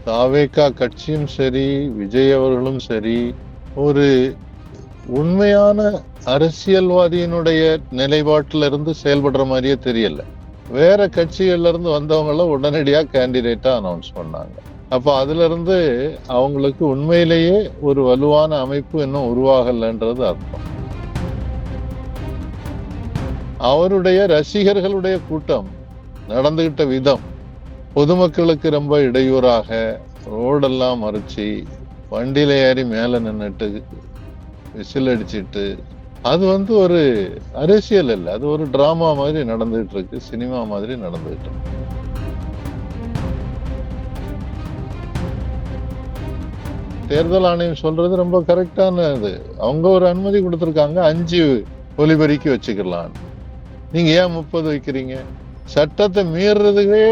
தாவேகா கட்சியும் சரி, விஜய் அவர்களும் சரி, ஒரு உண்மையான அரசியல்வாதியினுடைய நிலைப்பாட்டில இருந்து செயல்படுற மாதிரியே தெரியல. வேற கட்சிகள்ல இருந்து வந்தவங்கள உடனடியா கேண்டிடேட்டா அனௌன்ஸ் பண்ணாங்க. அப்ப அதுல இருந்து அவங்களுக்கு உண்மையிலேயே ஒரு வலுவான அமைப்பு இன்னும் உருவாகலன்றது அர்த்தம். அவருடைய ரசிகர்களுடைய கூட்டம் நடந்துகிட்ட விதம் பொதுமக்களுக்கு ரொம்ப இடையூறாக ரோடெல்லாம் மறைச்சு வண்டியில ஏறி மேல நின்னுட்டு விசில் அடிச்சிட்டு அது ஒரு அரசியல் இல்ல, அது ஒரு டிராமா மாதிரி நடந்துகிட்டு இருக்கு, சினிமா மாதிரி நடந்துகிட்டு இருக்கு. தேர்தல் ஆணையம் சொல்றது ரொம்ப கரெக்டான இது. அவங்க ஒரு அனுமதி கொடுத்திருக்காங்க, 5 ஒலிபெருக்கி வச்சுக்கலாம். நீங்க ஏன் 30 வைக்கிறீங்க? சட்டத்தை மீறதுக்கே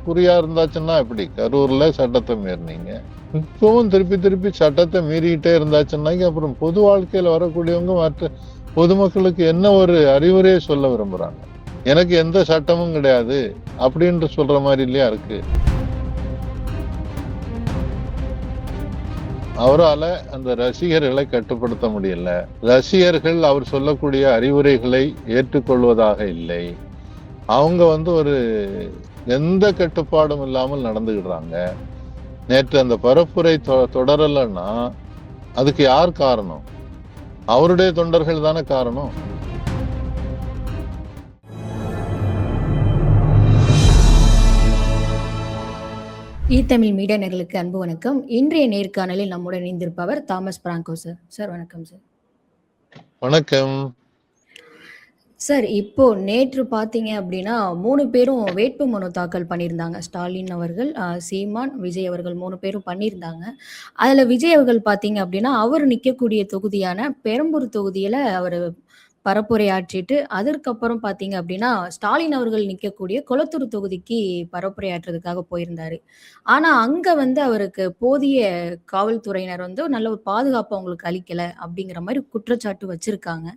குறியா இருந்தாச்சுன்னா எப்படி? கரூர்ல சட்டத்தை மீறினீங்க, இப்பவும் திருப்பி திருப்பி சட்டத்தை மீறிக்கிட்டே இருந்தாச்சுன்னாக்கி அப்புறம் பொது வாழ்க்கையில வரக்கூடியவங்க மற்ற பொதுமக்களுக்கு என்ன ஒரு அறிவுரையை சொல்ல விரும்புறாங்க? எனக்கு எந்த சட்டமும் கிடையாது அப்படின்ற சொல்ற மாதிரி இல்லையா இருக்கு. அவரால அந்த ரசிகர்களை கட்டுப்படுத்த முடியல. ரசிகர்கள் அவர் சொல்லக்கூடிய அறிவுரைகளை ஏற்றுக்கொள்வதாக இல்லை. அவங்க ஒரு எந்த கட்டுப்பாடும் இல்லாமல் நடந்துகிடுறாங்க. நேற்று அந்த பரப்புரை தொடரலன்னா அதுக்கு யார் காரணம்? அவருடைய தொண்டர்கள் தானே காரணம். தமிழ் மீடியா நேயர்களுக்கு அன்பு வணக்கம். இன்றைய நேர்காணலில் நம்முடன் இணைந்திருப்பவர் தாமஸ் பிராங்கோ சார். சார் வணக்கம் சார். வணக்கம் சார். இப்போ நேற்று பார்த்தீங்க அப்படின்னா 3 பேரும் வேட்பு மனு தாக்கல் பண்ணியிருந்தாங்க. ஸ்டாலின் அவர்கள், சீமான், விஜய் அவர்கள் 3 பேரும் பண்ணியிருந்தாங்க. அதில் விஜய் அவர்கள் பார்த்தீங்க அப்படின்னா அவர் நிற்கக்கூடிய தொகுதியான பெரம்பூர் தொகுதியில் அவர் பரப்புரை ஆற்றிட்டு அதற்கப்புறம் பார்த்தீங்க அப்படின்னா ஸ்டாலின் அவர்கள் நிற்கக்கூடிய கொளத்தூர் தொகுதிக்கு பரப்புரை ஆற்றுறதுக்காக போயிருந்தாரு. ஆனால் அங்கே அவருக்கு போதிய காவல்துறையினர் நல்ல ஒரு பாதுகாப்பு அவங்களுக்கு அளிக்கலை அப்படிங்கிற மாதிரி குற்றச்சாட்டு வச்சிருக்காங்க.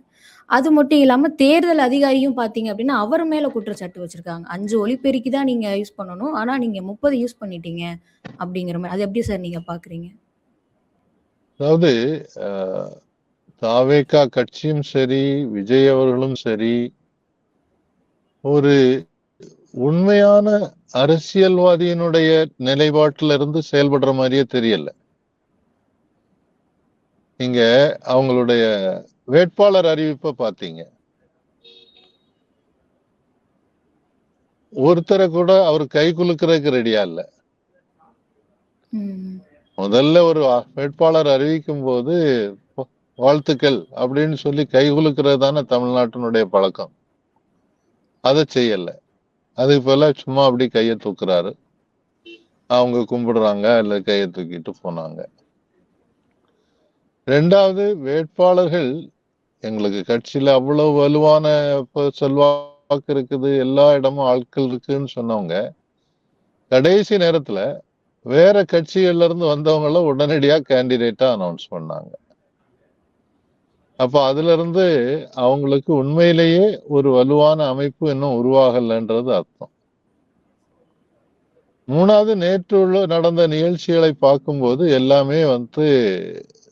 அது மட்டும் இல்லாம தேர்தல் அதிகாரியும் பார்த்தீங்க அப்படின்னா, அவர் மேல குற்றச்சாட்டு வச்சிருக்காங்க. 5 ஒலிபெருக்கி தான் நீங்க யூஸ் பண்ணணும். ஆனா நீங்க 30 யூஸ் பண்ணிட்டீங்க அப்படிங்கிற மாரி. அது எப்படி சார் நீங்க பார்க்குறீங்க? அதாவது தாவேகா கட்சியும் சரி, விஜய் அவர்களும் சரி, ஒரு உண்மையான அரசியல்வாதியினுடைய நிலைப்பாட்டில இருந்து செயல்படுற மாதிரியே தெரியல. நீங்க அவங்களுடைய வேட்பாளர் அறிவிப்பை பார்த்தீங்க. ஒருத்தரை கூட அவர் கை குலுக்கிறதுக்கு ரெடியா இல்ல. முதல்ல ஒரு வேட்பாளர் அறிவிக்கும் போது வாழ்த்துக்கள் அப்படின்னு சொல்லி கை குலுக்கிறது தானே தமிழ்நாட்டினுடைய பழக்கம். அதை செய்யல. அதுக்கு போல சும்மா அப்படி கையை தூக்குறாரு. அவங்க கும்பிடுறாங்க, இல்ல கையை தூக்கிட்டு போனாங்க. 2வது, வேட்பாளர்கள் எங்களுக்கு கட்சியில அவ்வளவு வலுவான செல்வாக்கு இருக்குது, எல்லா இடமும் ஆட்கள் இருக்குன்னு சொன்னவங்க கடைசி நேரத்துல வேற கட்சிகள்ல இருந்து வந்தவங்கள உடனடியா கேண்டிடேட்டா அனௌன்ஸ் பண்ணாங்க. அப்ப அதுல இருந்து அவங்களுக்கு உண்மையிலேயே ஒரு வலுவான அமைப்பு இன்னும் உருவாகலன்றது அர்த்தம். 3வது, நேற்று நடந்த நிகழ்ச்சிகளை பார்க்கும்போது எல்லாமே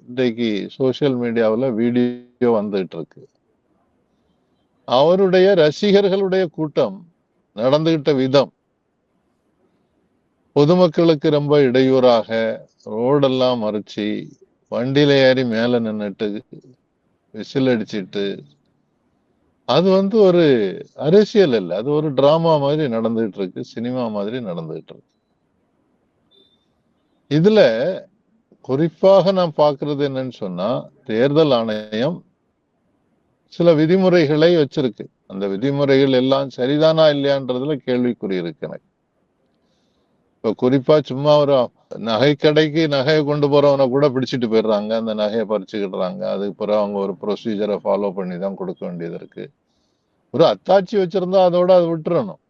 இன்றைக்கு சோசியல் மீடியாவில் வீடியோ வந்துகிட்டு இருக்கு. அவருடைய ரசிகர்களுடைய கூட்டம் நடந்துகிட்ட விதம் பொதுமக்களுக்கு ரொம்ப இடையூறாக ரோடெல்லாம் மறைச்சு வண்டியில ஏறி மேல நின்னுட்டு விசில் அடிச்சிட்டு அது ஒரு அரசியல் இல்ல, அது ஒரு டிராமா மாதிரி நடந்துகிட்டு இருக்கு, சினிமா மாதிரி நடந்துகிட்டு இருக்கு. இதுல குறிப்பாக நான் பார்க்கிறது என்னன்னு சொன்னா, தேர்தல் ஆணையம் சில விதிமுறைகளை வச்சிருக்கு. அந்த விதிமுறைகள் எல்லாம் சரிதானா இல்லையான்றதுல கேள்விக்குறி இருக்கு எனக்கு. இப்ப குறிப்பா சும்மா ஒரு நகை கடைக்கு நகையை கொண்டு போறவனை கூட பிடிச்சிட்டு போயிடுறாங்க, அந்த நகையை பறிச்சுக்கிடுறாங்க. அதுக்கு பிறகு அவங்க ஒரு ப்ரொசீஜரை ஃபாலோ பண்ணி தான் கொடுக்க வேண்டியது இருக்கு. ஒரு அத்தாட்சி வச்சிருந்தா அதோட அது விட்டுறணும்.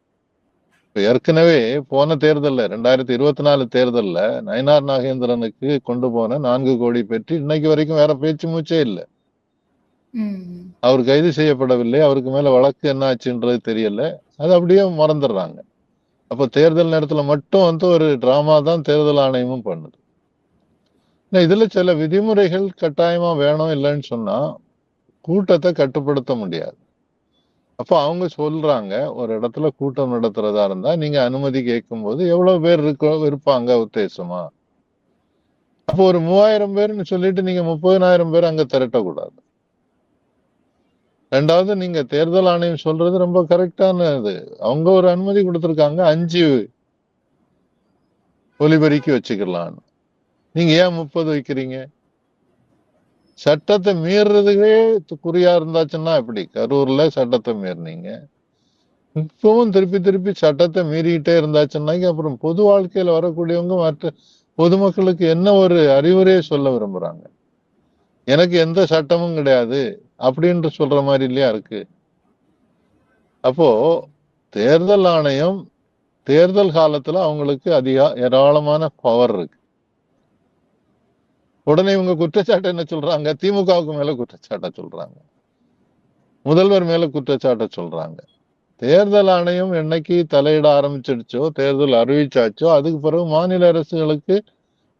இப்ப ஏற்கனவே போன தேர்தல்ல 2024 தேர்தல்ல நயினார் நாகேந்திரனுக்கு கொண்டு போன 4 கோடி பெற்று இன்னைக்கு வரைக்கும் வேற பேச்சு மூச்சே இல்லை. அவர் கைது செய்யப்படவில்லை. அவருக்கு மேல வழக்கு என்ன ஆச்சுன்றது தெரியல. அது அப்படியே மறந்துடுறாங்க. அப்ப தேர்தல் நேரத்துல மட்டும் வந்து ஒரு டிராமா தான் தேர்தல் ஆணையமும் பண்ணுது. இதுல சில விதிமுறைகள் கட்டாயமா வேணும் இல்லைன்னு சொன்னா கூட்டத்தை கட்டுப்படுத்த முடியாது. அப்ப அவங்க சொல்றாங்க, ஒரு இடத்துல கூட்டம் நடத்துறதா இருந்தா நீங்க அனுமதி கேட்கும்போது எவ்வளவு பேர் இருப்பாங்க உத்தேசமா. அப்போ ஒரு 3000 பேர்னு சொல்லிட்டு நீங்க 30,000 பேர் அங்க திரட்டக்கூடாது. ரெண்டாவது, நீங்க தேர்தல் ஆணையம் சொல்றது ரொம்ப கரெக்டானது. அவங்க ஒரு அனுமதி கொடுத்திருக்காங்க 5 ஒலிபெருக்கி வச்சுக்கலாம்னு. நீங்க ஏன் 30 வைக்கிறீங்க? சட்டத்தை மீறதுக்கே குறியா இருந்தாச்சுன்னா எப்படி? கரூர்ல சட்டத்தை மீறினீங்க, இப்பவும் திருப்பி திருப்பி சட்டத்தை மீறிக்கிட்டே இருந்தாச்சுன்னாக்கி அப்புறம் பொது வாழ்க்கையில வரக்கூடியவங்க மற்ற பொதுமக்களுக்கு என்ன ஒரு அறிவுரையை சொல்ல விரும்புறாங்க? எனக்கு எந்த சட்டமும் கிடையாது அப்படின்ற சொல்ற மாதிரி இல்லையா இருக்கு. அப்போ தேர்தல் ஆணையம் தேர்தல் காலத்துல அவங்களுக்கு ஏராளமான பவர் இருக்கு. உடனே இவங்க குற்றச்சாட்டு என்ன சொல்றாங்க? திமுகவுக்கு மேல குற்றச்சாட்டை சொல்றாங்க, முதல்வர் மேல குற்றச்சாட்டை சொல்றாங்க. தேர்தல் ஆணையம் என்னைக்கு தலையிட ஆரம்பிச்சிடுச்சோ, தேர்தல் அறிவிச்சாச்சோ, அதுக்கு பிறகு மாநில அரசுகளுக்கு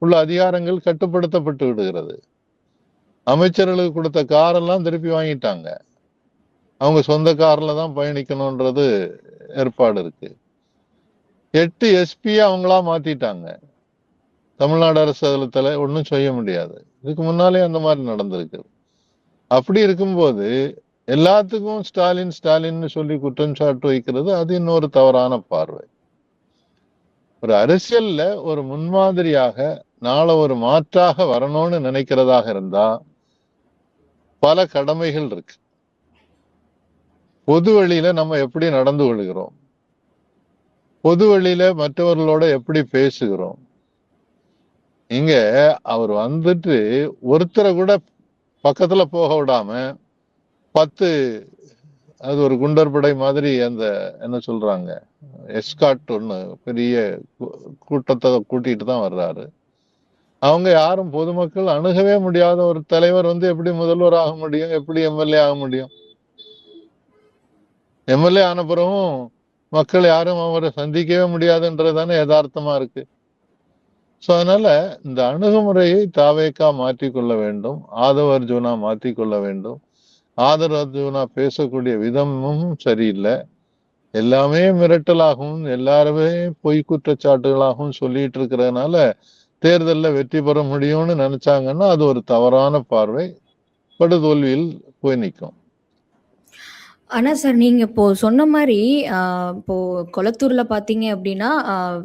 உள்ள அதிகாரங்கள் கட்டுப்படுத்தப்பட்டு விடுகிறது. அமைச்சர்களுக்கு கொடுத்த காரெல்லாம் திருப்பி வாங்கிட்டாங்க. அவங்க சொந்த கார்ல தான் பயணிக்கணும்ன்றது ஏற்பாடு இருக்கு. 8 எஸ்பி அவங்களா மாத்திட்டாங்க. தமிழ்நாடு அரசு அதுல ஒன்றும் செய்ய முடியாது. இதுக்கு முன்னாலே அந்த மாதிரி நடந்திருக்கு. அப்படி இருக்கும்போது எல்லாத்துக்கும் ஸ்டாலின் ஸ்டாலின்னு சொல்லி குற்றம் சாட்டு வைக்கிறது அது இன்னொரு தவறான பார்வை. ஒரு அரசியல்ல ஒரு முன்மாதிரியாக நாளை ஒரு மாற்றாக வரணும்னு நினைக்கிறதாக இருந்தா பல கடமைகள் இருக்கு. பொது வழியில நம்ம எப்படி நடந்து கொள்கிறோம், பொது வழியில மற்றவர்களோட எப்படி பேசுகிறோம். இங்க அவர் வந்துட்டு ஒருத்தரை கூட பக்கத்துல போக விடாம 10, அது ஒரு குண்டர் படை மாதிரி, அந்த என்ன சொல்றாங்க, எஸ்காட் ஒண்ணு பெரிய கூட்டத்தை கூட்டிட்டு தான் வர்றாரு. அவங்க யாரும் பொதுமக்கள் அணுகவே முடியாத ஒரு தலைவர் வந்து எப்படி முதல்வர் ஆக முடியும், எப்படி எம்எல்ஏ ஆக முடியும்? எம்எல்ஏ ஆன பிறகும் மக்கள் யாரும் அவரை சந்திக்கவே முடியாதுன்றதுதானே யதார்த்தமா இருக்கு. சோ அதனால இந்த அணுகுமுறையை தாவேக்கா மாற்றிக்கொள்ள வேண்டும், ஆதவ அர்ஜுனா மாற்றிக்கொள்ள வேண்டும். ஆதவ அர்ஜுனா பேசக்கூடிய விதமும் சரியில்லை. எல்லாமே மிரட்டலாகவும் எல்லாருமே பொய் குற்றச்சாட்டுகளாகவும் சொல்லிட்டு இருக்கிறதுனால தேர்தல்ல வெற்றி பெற முடியும்னு நினைச்சாங்கன்னா அது ஒரு தவறான பார்வை, படுதோல்வியில் போய் நிற்கும். ஆனா சார், நீங்க இப்போ சொன்ன மாரி, இப்போ கொளத்தூர்ல பார்த்தீங்க அப்டின்னா,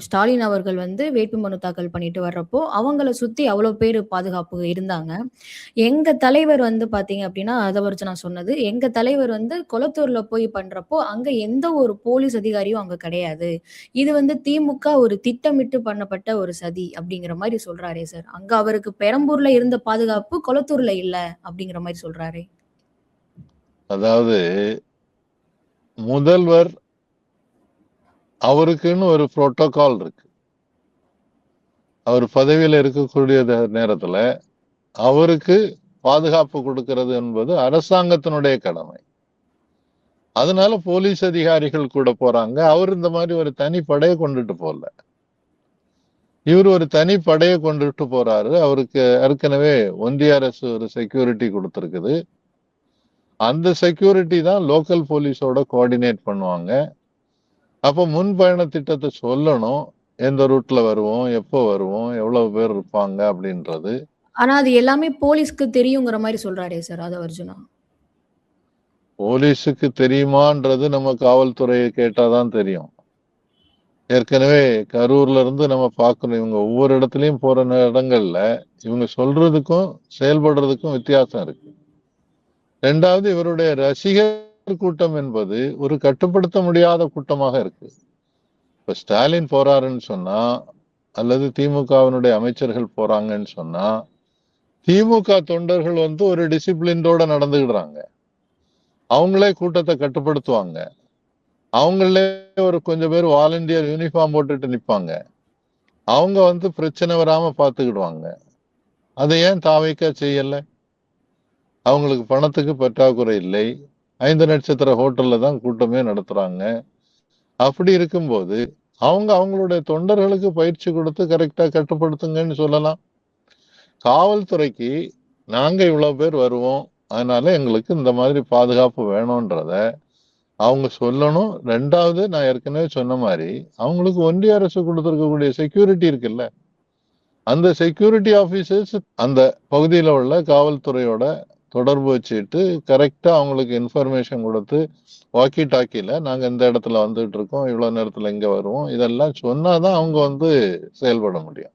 ஸ்டாலின் அவர்கள் வந்து வேட்புமனு தாக்கல் பண்ணிட்டு வர்றப்போ, அவங்கள சுத்தி அவ்வளோ பேரு பாதுகாப்பு இருந்தாங்க. எங்க தலைவர் வந்து பார்த்தீங்க அப்டின்னா, அத வச்சு நான் சொன்னது. எங்க தலைவர் வந்து கொளத்தூர்ல போய் பண்றப்போ, அங்க எந்த ஒரு போலீஸ் அதிகாரியும் அங்க கிடையாது. இது வந்து திமுக ஒரு திட்டமிட்டு பண்ணப்பட்ட ஒரு சதி அப்டிங்கிற மாரி சொல்றாரே சார். அங்க அவருக்கு பெரம்பூர்ல இருந்த பாதுகாப்பு கொளத்தூர்ல இல்ல அப்டிங்கிற மாரி சொல்றாரே. அதாவது முதல்வர் அவருக்குன்னு ஒரு புரோட்டோகால் இருக்கு. அவர் பதவியில இருக்கக்கூடிய நேரத்துல அவருக்கு பாதுகாப்பு கொடுக்கிறது என்பது அரசாங்கத்தினுடைய கடமை. அதனால போலீஸ் அதிகாரிகள் கூட போறாங்க. அவர் இந்த மாதிரி ஒரு தனி படையை கொண்டுட்டு போகல. இவர் ஒரு தனி படையை கொண்டுட்டு போறாரு. அவருக்கு ஏற்கனவே ஒன்றிய அரசு ஒரு செக்யூரிட்டி கொடுத்திருக்குது. அந்த செக்யூரிட்டி தான் லோக்கல் போலீஸோட கோஆர்டினேட் பண்ணுவாங்க. அப்ப முன் பயண திட்டத்தை சொல்லணும், எந்த ரூட்ல வருவோம், எப்போ வருவோம், எவ்வளவு பேர் இருப்பாங்க அப்படின்றது. ஆனா அது எல்லாமே போலீஸ்க்கு தெரியுங்கிற மாரி சொல்றாரே சார் ஆதவ அர்ஜுனா. போலீஸுக்கு தெரியுமான்றது நம்ம காவல்துறையை கேட்டாதான் தெரியும். ஏற்கனவே கரூர்ல இருந்து நம்ம பார்க்கணும், இவங்க ஒவ்வொரு இடத்துலயும் போற இடங்கள்ல இவங்க சொல்றதுக்கும் செயல்படுறதுக்கும் வித்தியாசம் இருக்கு. ரெண்டாவது, இவருடைய ரசிகர் கூட்டம் என்பது ஒரு கட்டுப்படுத்த முடியாத கூட்டமாக இருக்கு. இப்ப ஸ்டாலின் போறாருன்னு சொன்னா அல்லது திமுகவினுடைய அமைச்சர்கள் போறாங்கன்னு சொன்னா திமுக தொண்டர்கள் வந்து ஒரு டிசிப்ளினோட நடந்துக்கிடுறாங்க. அவங்களே கூட்டத்தை கட்டுப்படுத்துவாங்க. அவங்களே ஒரு கொஞ்சம் பேர் வாலண்டியர் யூனிஃபார்ம் போட்டுட்டு நிப்பாங்க. அவங்க வந்து பிரச்சனை வராம பாத்துக்கிடுவாங்க. அதை ஏன் தாவேக்கா செய்யல? அவங்களுக்கு பணத்துக்கு பற்றாக்குறை இல்லை. 5 நட்சத்திர ஹோட்டல்ல தான் கூட்டமே நடத்துறாங்க. அப்படி இருக்கும்போது அவங்க அவங்களுடைய தொண்டர்களுக்கு பயிற்சி கொடுத்து கரெக்டா கட்டுப்படுத்துங்கன்னு சொல்லலாம். காவல்துறைக்கு நாங்க இவ்வளவு பேர் வருவோம், அதனால எங்களுக்கு இந்த மாதிரி பாதுகாப்பு வேணும்ன்றத அவங்க சொல்லணும். 2வது, நான் ஏற்கனவே சொன்ன மாதிரி அவங்களுக்கு ஒன்றிய அரசு கொடுத்திருக்கக்கூடிய செக்யூரிட்டி இருக்குல்ல, அந்த செக்யூரிட்டி ஆபீசர்ஸ் அந்த பகுதியில உள்ள காவல்துறையோட தொடர்பு வச்சுட்டு கரெக்டா அவங்களுக்கு இன்ஃபர்மேஷன் கொடுத்து, வாக்கி டாக்கில நாங்க இந்த இடத்துல வந்துட்டு இருக்கோம், இவ்வளவு நேரத்துல இங்க வருவோம், இதெல்லாம் சொன்னாதான் அவங்க வந்து செயல்பட முடியும்.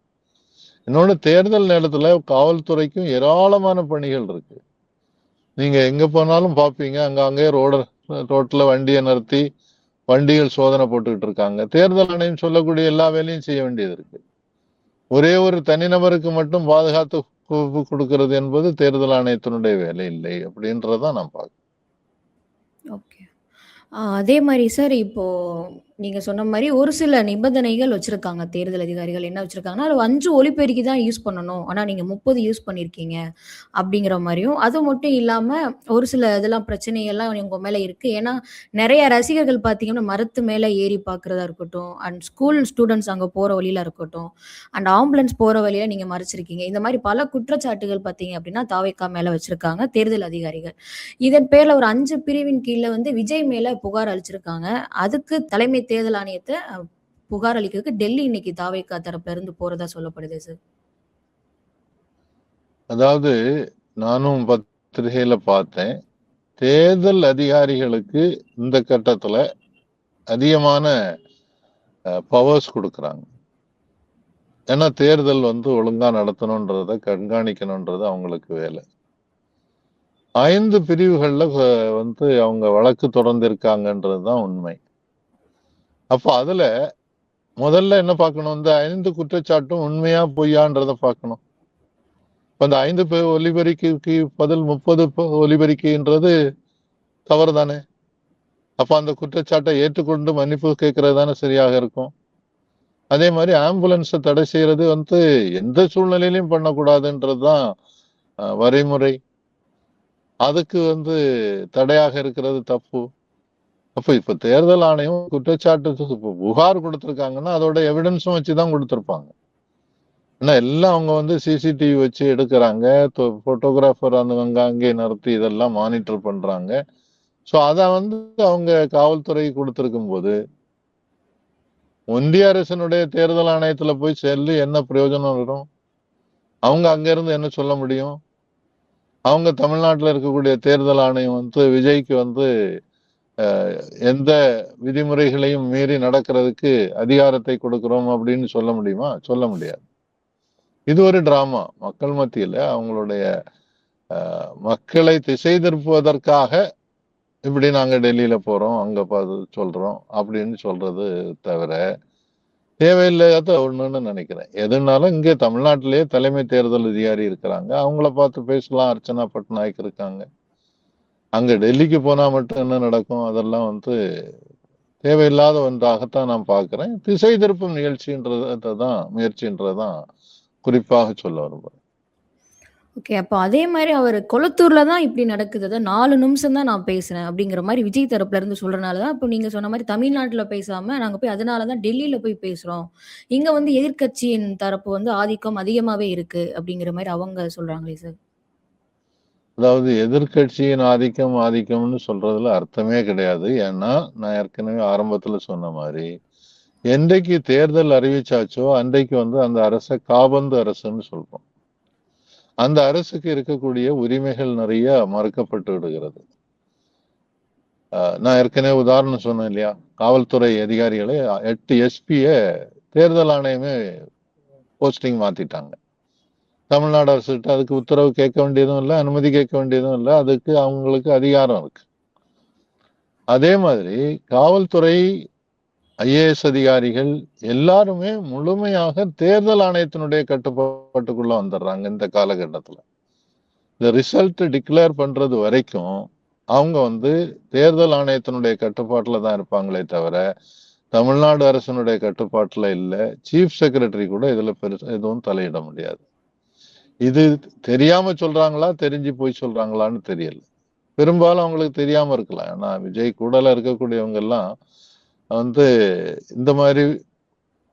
இன்னொன்னு, தேர்தல் நேரத்துல காவல்துறைக்கும் ஏராளமான பணிகள் இருக்கு. நீங்க எங்க போனாலும் பாப்பீங்க, அங்கே ரோட்ல வண்டியை நிறுத்தி வண்டிகள் சோதனை போட்டுக்கிட்டு இருக்காங்க. தேர்தல் ஆணையம் சொல்லக்கூடிய எல்லா வேலையும் செய்ய வேண்டியது இருக்கு. ஒரே ஒரு தனிநபருக்கு மட்டும் பாதுகாத்து கொடுக்கிறது என்பது தேர்தல் ஆணையத்தினுடைய வேலை இல்லை அப்படின்றதான் நான் பார்க்கிறேன். ஓகே. அதே மாரி சார், இப்போ நீங்க சொன்ன மாரி ஒரு சில நிபந்தனைகள் வச்சிருக்காங்க தேர்தல் அதிகாரிகள். என்ன வச்சிருக்காங்கன்னா, அதுல 5 ஒலிபெருக்கி தான் யூஸ் பண்ணணும். ஆனா நீங்க 30 யூஸ் பண்ணியிருக்கீங்க அப்படிங்கிற மாரியும், அது மட்டும் இல்லாம ஒரு சில இதெல்லாம் பிரச்சனைகள்லாம் உங்க மேல இருக்கு. ஏன்னா, நெறைய ரசிகர்கள் பார்த்தீங்கன்னா, மரத்து மேல ஏறி பார்க்கிறதா இருக்கட்டும், அண்ட் ஸ்கூல் ஸ்டூடண்ட்ஸ் அங்க போற வழியில இருக்கட்டும், அண்ட் ஆம்புலன்ஸ் போற வழியில நீங்க மறைச்சிருக்கீங்க. இந்த மாரி பல குற்றச்சாட்டுகள் பார்த்தீங்க அப்படின்னா, தாவேக்கா மேல வச்சிருக்காங்க தேர்தல் அதிகாரிகள். இதன் பேர்ல ஒரு 5 பிரிவின் கீழ வந்து விஜய் மேல புகார் அளிச்சிருக்காங்க. அதுக்கு தலைமை தேர்தல் ஆணையத்த புகார் அளிக்கிறதுக்கு டெல்லி இன்னைக்கு தாவேக்கா தரப்புல இருந்து போறதா சொல்லப்படுது சார். அதாவது, நானும் பத்திரிகையில பார்த்தேன். தேர்தல் அதிகாரிகளுக்கு இந்த கட்டத்துல அதிகமான பவர்ஸ் கொடுக்கறாங்க. ஏன்னா தேர்தல் வந்து ஒழுங்கா நடத்தணும்ன்றத கண்காணிக்கணும்ன்றது அவங்களுக்கு வேலை. 5 பிரிவுகள்ல வந்து அவங்க வழக்கு தொடர்ந்திருக்காங்கன்றதுதான் உண்மை. அப்ப அதுல முதல்ல என்ன பார்க்கணும், இந்த 5 குற்றச்சாட்டும் உண்மையா பொய்யான்றத பார்க்கணும். இப்ப இந்த 5 ஒலிபெருக்கிக்கு பதில் 30 ஒலிபெருக்கின்றது தவறு தானே? அப்ப அந்த குற்றச்சாட்டை ஏற்றுக்கொண்டு மன்னிப்பு கேட்கறது தானே சரியாக இருக்கும். அதே மாதிரி ஆம்புலன்ஸை தடை செய்யறது வந்து எந்த சூழ்நிலையிலும் பண்ணக்கூடாதுன்றதுதான் வரைமுறை. அதுக்கு வந்து தடையாக இருக்கிறது தப்பு. அப்ப இப்ப தேர்தல் ஆணையம் குற்றச்சாட்டு புகார் கொடுத்திருக்காங்கன்னா அதோட எவிடன்ஸும் வச்சுதான் கொடுத்திருப்பாங்க. ஏன்னா எல்லாம் அவங்க வந்து சிசிடிவி வச்சு எடுக்கிறாங்க, போட்டோகிராஃபர் அந்த அங்கே நிறுத்தி இதெல்லாம் மானிட்டர் பண்றாங்க. சோ அத வந்து அவங்க காவல்துறை கொடுத்திருக்கும் போது ஒன்றிய அரசினுடைய தேர்தல் ஆணையத்துல போய் சொல்லி என்ன பிரயோஜனம் வரும்? அவங்க அங்க இருந்து என்ன சொல்ல முடியும்? அவங்க தமிழ்நாட்டுல இருக்கக்கூடிய தேர்தல் ஆணையம் வந்து விஜய்க்கு வந்து எந்த விதிமுறைகளையும் மீறி நடக்கிறதுக்கு அதிகாரத்தை கொடுக்கிறோம் அப்படின்னு சொல்ல முடியுமா? சொல்ல முடியாது. இது ஒரு டிராமா. மக்கள் மத்தியில அவங்களுடைய மக்களை திசை திருப்புவதற்காக இப்படி நாங்க டெல்லியில போறோம், அங்க சொல்றோம் அப்படின்னு சொல்றது தவிர தேவையில்லாத ஒண்ணுன்னு நினைக்கிறேன். எதுனாலும் இங்கே தமிழ்நாட்டிலேயே தலைமை தேர்தல் அதிகாரி இருக்கிறாங்க, அவங்கள பார்த்து பேசலாம். அர்ச்சனா பட்நாயக் இருக்காங்க. அங்க டெல்லிக்கு போனா மட்டும் என்ன நடக்கும்? அதெல்லாம் வந்து தேவையில்லாத ஒன்றாகத்தான் நான் பார்க்கிறேன். திசை திருப்பும் முயற்சின்றதான் குறிப்பாக சொல்ல விரும்புறேன். ஓகே. அப்ப அதே மாரி அவரு கொளத்தூர்ல தான் இப்படி நடக்குது. அதான் 4 நிமிஷம் தான் நான் பேசுனேன் அப்படிங்கிற மாரி விஜய் தரப்புல இருந்து சொல்றனால தான், இப்ப நீங்க சொன்ன மாரி தமிழ்நாட்டுல பேசாம நாங்க போய் அதனால தான் டெல்லியில போய் பேசுறோம். இங்க வந்து எதிர்க்கட்சியின் தரப்பு வந்து ஆதிக்கம் அதிகமாவே இருக்கு அப்படிங்கிற மாரி அவங்க சொல்றாங்களே சார். அதாவது எதிர்க்கட்சியின் ஆதிக்கம்னு சொல்றதுல அர்த்தமே கிடையாது. ஏன்னா நான் ஏற்கனவே ஆரம்பத்துல சொன்ன மாதிரி என்றைக்கு தேர்தல் அறிவிச்சாச்சோ அன்றைக்கு வந்து அந்த அரசை காபந்து அரசுன்னு சொல்றோம். அந்த அரசுக்கு இருக்கக்கூடிய உரிமைகள் நிறைய மறுக்கப்பட்டு விடுகிறது. நான் ஏற்கனவே உதாரணம் சொன்னேன் இல்லையா, காவல்துறை அதிகாரிகளை 8 எஸ்பிய தேர்தல் ஆணையமே போஸ்டிங் மாத்திட்டாங்க. தமிழ்நாடு அரசுகிட்ட அதுக்கு உத்தரவு கேட்க வேண்டியதும் இல்லை, அனுமதி கேட்க வேண்டியதும் இல்லை. அதுக்கு அவங்களுக்கு அதிகாரம் இருக்கு. அதே மாதிரி காவல்துறை ஐஏஎஸ் அதிகாரிகள் எல்லாருமே முழுமையாக தேர்தல் ஆணையத்தினுடைய கட்டுப்பாட்டுக்குள்ள வந்துடுறாங்க. இந்த காலகட்டத்துல இந்த ரிசல்ட் டிக்ளேர் பண்றது வரைக்கும் அவங்க வந்து தேர்தல் ஆணையத்தினுடைய கட்டுப்பாட்டுல தான் இருப்பாங்களே தவிர தமிழ்நாடு அரசனுடைய கட்டுப்பாட்டுல இல்ல. சீஃப் செக்ரட்டரி கூட இதுல எதுவும் தலையிட முடியாது. இது தெரியாம சொல்றாங்களா, தெரிஞ்சு போய் சொல்றாங்களான்னு தெரியல. பெரும்பாலும் அவங்களுக்கு தெரியாம இருக்கலாம். ஏன்னா விஜய் கூடல இருக்கக்கூடியவங்க எல்லாம் வந்து இந்த மாதிரி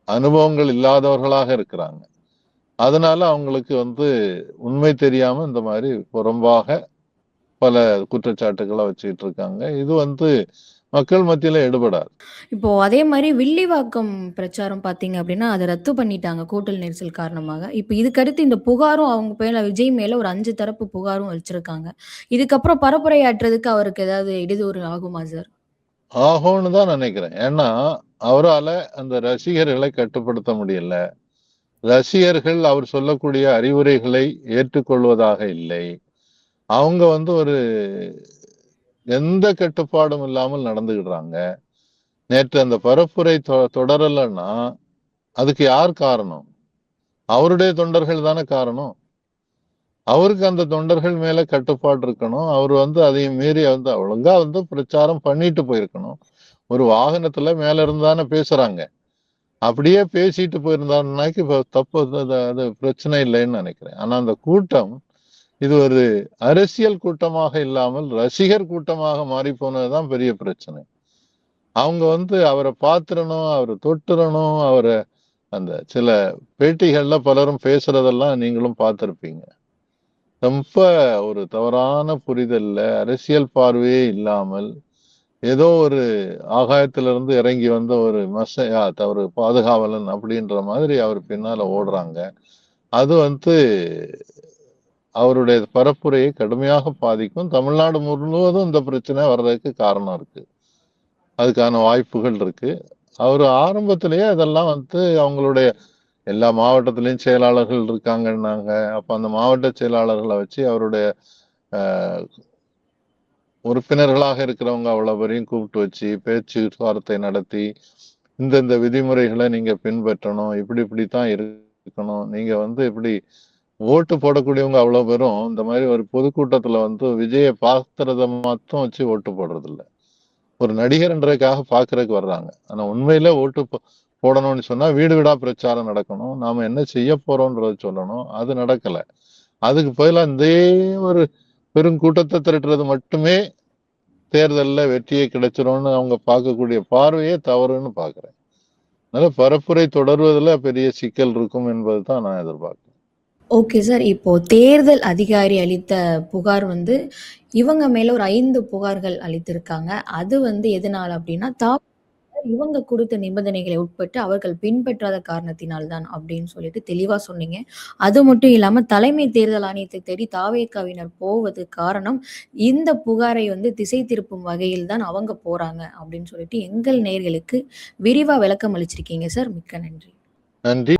அனுபவங்கள் இல்லாதவர்களாக இருக்கிறாங்க. அதனால அவங்களுக்கு உண்மை தெரியாம இந்த மாதிரி புறம்பாக பல குற்றச்சாட்டுகளை வச்சுக்கிட்டு இருக்காங்க. இது மக்கள் மத்தியில எடுபடாது. இப்போ அதே மாரி வில்லிவாக்கம் பிரச்சாரம் பார்த்தீங்க அப்டின்னா, அத ரத்து பண்ணிட்டாங்க கூட்டல் நெரிசல் காரணமாக. இப்ப இதுக்கடுத்து இந்த புகாரும் அவங்க மேல விஜய் மேல ஒரு 5 தரப்பு புகாரும் வச்சிருக்காங்க. இதுக்கப்புறம் பரப்புரையாற்றுறதுக்கு அவருக்கு ஏதாவது இடையூறு ஆகுமா சார்? ஆகும்னு தான் நினைக்கிறேன். ஏன்னா, அவரால அந்த ரசிகர்களை கட்டுப்படுத்த முடியல. ரசிகர்கள் அவர் சொல்லக்கூடிய அறிவுரைகளை ஏற்றுக்கொள்வதாக இல்லை. அவங்க ஒரு எந்த கட்டுப்பாடும் இல்லாமல் நடந்துகிடுறாங்க. நேற்று அந்த பரப்புரை தொடரலன்னா அதுக்கு யார் காரணம்? அவருடைய தொண்டர்கள் தானே காரணம். அவருக்கு அந்த தொண்டர்கள் மேல கட்டுப்பாடு இருக்கணும். அவர் அதையும் மீறி ஒழுங்கா பிரச்சாரம் பண்ணிட்டு போயிருக்கணும். ஒரு வாகனத்துல மேல இருந்து தானே பேசுறாங்க. அப்படியே பேசிட்டு போயிருந்தாருனாக்கி இப்ப தப்பு, அது பிரச்சனை இல்லைன்னு நினைக்கிறேன். ஆனா அந்த கூட்டம் இது ஒரு அரசியல் கூட்டமாக இல்லாமல் ரசிகர் கூட்டமாக மாறி போனதுதான் பெரிய பிரச்சனை. அவங்க அவரை பாத்துறணும், அவரை தொட்டுறணும், அவரை அந்த சில பேட்டிகள்ல பலரும் பேசுறதெல்லாம் நீங்களும் பார்த்திருப்பீங்க. ரொம்ப ஒரு தவறான புரிதல்ல, அரசியல் பார்வையே இல்லாமல் ஏதோ ஒரு ஆகாயத்திலிருந்து இறங்கி வந்த ஒரு ஒரு பாதுகாவலன் அப்படின்ற மாதிரி அவர் பின்னால ஓடுறாங்க. அது அவருடைய பரப்புரையை கடுமையாக பாதிக்கும். தமிழ்நாடு முழுவதும் இந்த பிரச்சனை வர்றதுக்கு காரணம் இருக்கு. அதுக்கான வாய்ப்புகள் இருக்கு. அவரு ஆரம்பத்திலேயே அதெல்லாம் அவங்களுடைய எல்லா மாவட்டத்திலயும் செயலாளர்கள் இருக்காங்கன்னாங்க. அப்ப அந்த மாவட்ட செயலாளர்களை வச்சு அவருடைய உறுப்பினர்களாக இருக்கிறவங்க அவ்வளவு பேரையும் கூப்பிட்டு வச்சு பேச்சு வார்த்தை நடத்தி இந்த விதிமுறைகளை நீங்க பின்பற்றணும், இப்படித்தான் இருக்கணும், நீங்க இப்படி ஓட்டு போடக்கூடியவங்க அவ்வளவு பேரும் இந்த மாதிரி ஒரு பொதுக்கூட்டத்துல விஜயை பாக்குறத மட்டும் வச்சு ஓட்டு போடுறது இல்ல. ஒரு நடிகர்ன்றதுக்காக பாக்குறதுக்கு வர்றாங்க. ஆனா உண்மையில ஓட்டு போடணும்னு சொன்னா வீடு வீடா பிரச்சாரம் நடக்கணும். நாம என்ன செய்ய போறோம்ன்றத சொல்லணும். அது நடக்கல. அதுக்கு பதிலா இதே ஒரு பெருங்கூட்டத்தை திரட்டுறது மட்டுமே தேர்தல்ல வெற்றியை கிடைச்சிரும்னு அவங்க பார்க்கக்கூடிய பார்வையே தவறுன்னு பாக்குறேன். அதனால பரப்புரை தொடர்வதில் பெரிய சிக்கல் இருக்கும் என்பதுதான் நான் எதிர்பார்க்கிறேன். Okay sir. இப்போ தேர்தல் அதிகாரி அளித்த புகார் இவங்க மேல ஒரு 5 புகார்கள் அளித்திருக்காங்க. அது எதனால அப்டின்னா, இவங்க கொடுத்த நிபந்தனைகளை உட்பட்டு அவர்கள் பின்பற்றாத காரணத்தினால் தான் அப்படின்னு சொல்லிட்டு தெளிவா சொன்னீங்க. அது மட்டும் இல்லாம தலைமை தேர்தல் ஆணையத்தை தேடி தாவேகாவினர் போவது காரணம், இந்த புகாரை திசை திருப்பும் வகையில் தான் அவங்க போறாங்க அப்படின்னு சொல்லிட்டு எங்கள் நேயர்களுக்கு விரிவா விளக்கம் அளிச்சிருக்கீங்க சார். மிக்க நன்றி. நன்றி.